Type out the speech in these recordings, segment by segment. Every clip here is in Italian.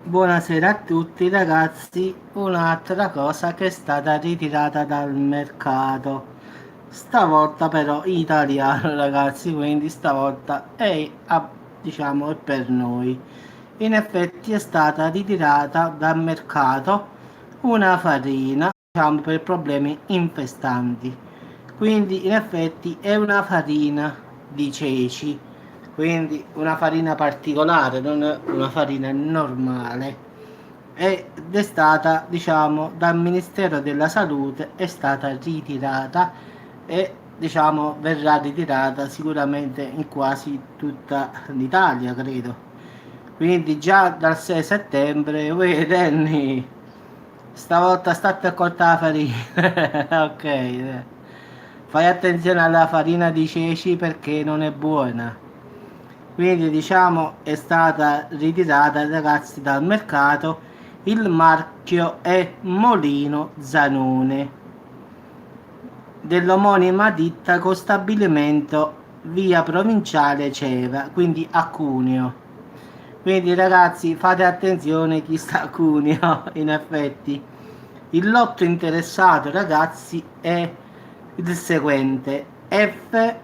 Buonasera a tutti ragazzi, un'altra cosa che è stata ritirata dal mercato, stavolta però in italiano ragazzi, quindi stavolta diciamo è per noi. In effetti è stata ritirata dal mercato una farina, diciamo per problemi infestanti, quindi in effetti è una farina di ceci, quindi una farina particolare, non una farina normale. Ed è stata, diciamo, dal Ministero della Salute è stata ritirata e diciamo verrà ritirata sicuramente in quasi tutta l'Italia, credo. Quindi già dal 6 settembre, uè Danny, stavolta state a cortare la farina. Ok, fai attenzione alla farina di ceci perché non è buona. Quindi diciamo è stata ritirata ragazzi dal mercato. Il marchio è Molino Zanone dell'omonima ditta con stabilimento via provinciale Ceva, quindi a Cuneo. Quindi ragazzi fate attenzione chi sta a Cuneo, in effetti. Il lotto interessato ragazzi è il seguente: F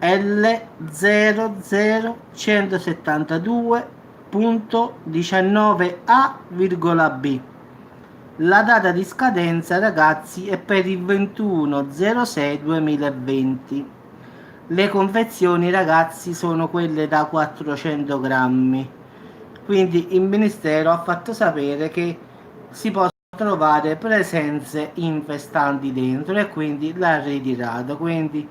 L00172.19A,B. La data di scadenza ragazzi è per il 21/06/2020. Le confezioni ragazzi sono quelle da 400 grammi. Quindi il Ministero ha fatto sapere che si possono trovare presenze infestanti dentro e quindi l'ha ritirato. Quindi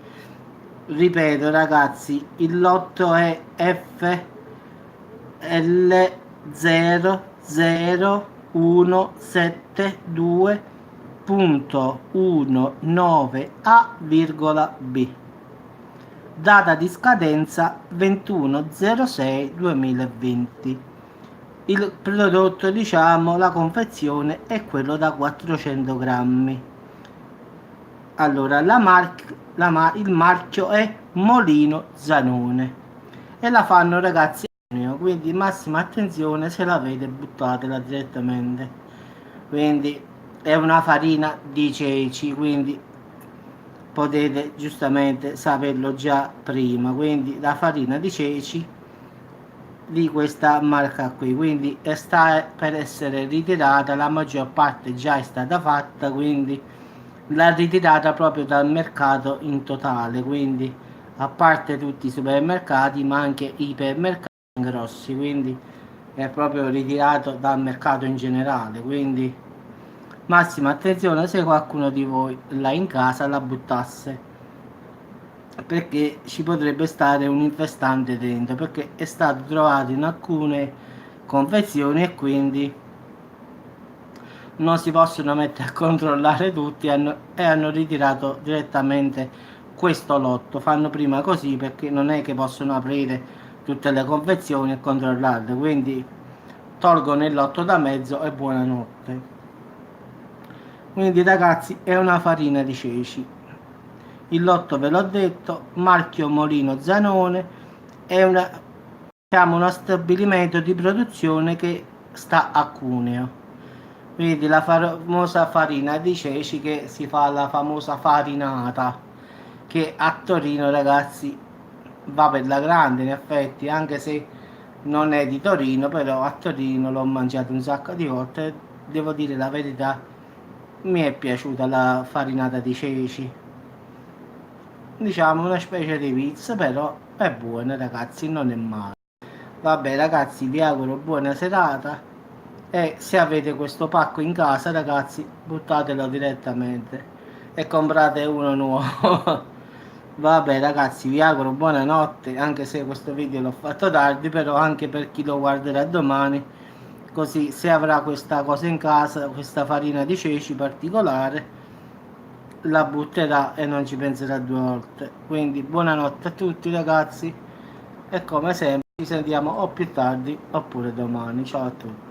ripeto ragazzi, il lotto è FL00172.19A,B. Data di scadenza 21/06/2020. Il prodotto, diciamo, la confezione è quello da 400 grammi. Allora, il marchio è Molino Zanone e la fanno ragazzi, quindi massima attenzione, se la vede buttatela direttamente. Quindi è una farina di ceci, quindi potete giustamente saperlo già prima. Quindi la farina di ceci di questa marca qui, quindi sta per essere ritirata, la maggior parte già è stata fatta, quindi l'ha ritirata proprio dal mercato in totale, quindi a parte tutti i supermercati ma anche i ipermercati grossi, quindi è proprio ritirato dal mercato in generale. Quindi massima attenzione se qualcuno di voi l'ha in casa la buttasse, perché ci potrebbe stare un infestante dentro, perché è stato trovato in alcune confezioni e quindi non si possono mettere a controllare tutti e hanno ritirato direttamente questo lotto. Fanno prima così perché non è che possono aprire tutte le confezioni e controllarle, quindi tolgono il lotto da mezzo e buonanotte. Quindi ragazzi è una farina di ceci. Il lotto ve l'ho detto, marchio Molino Zanone, è diciamo, uno stabilimento di produzione che sta a Cuneo. Quindi la famosa farina di ceci che si fa la famosa farinata, che a Torino ragazzi va per la grande in effetti, anche se non è di Torino, però a Torino l'ho mangiato un sacco di volte, devo dire la verità, mi è piaciuta la farinata di ceci, diciamo una specie di pizza, però è buona ragazzi, non è male. Vabbè ragazzi, vi auguro buona serata e se avete questo pacco in casa ragazzi buttatelo direttamente e comprate uno nuovo. Vabbè ragazzi, vi auguro buonanotte, anche se questo video l'ho fatto tardi, però anche per chi lo guarderà domani, così se avrà questa cosa in casa, questa farina di ceci particolare, la butterà e non ci penserà due volte. Quindi buonanotte a tutti ragazzi e come sempre ci sentiamo o più tardi oppure domani. Ciao a tutti.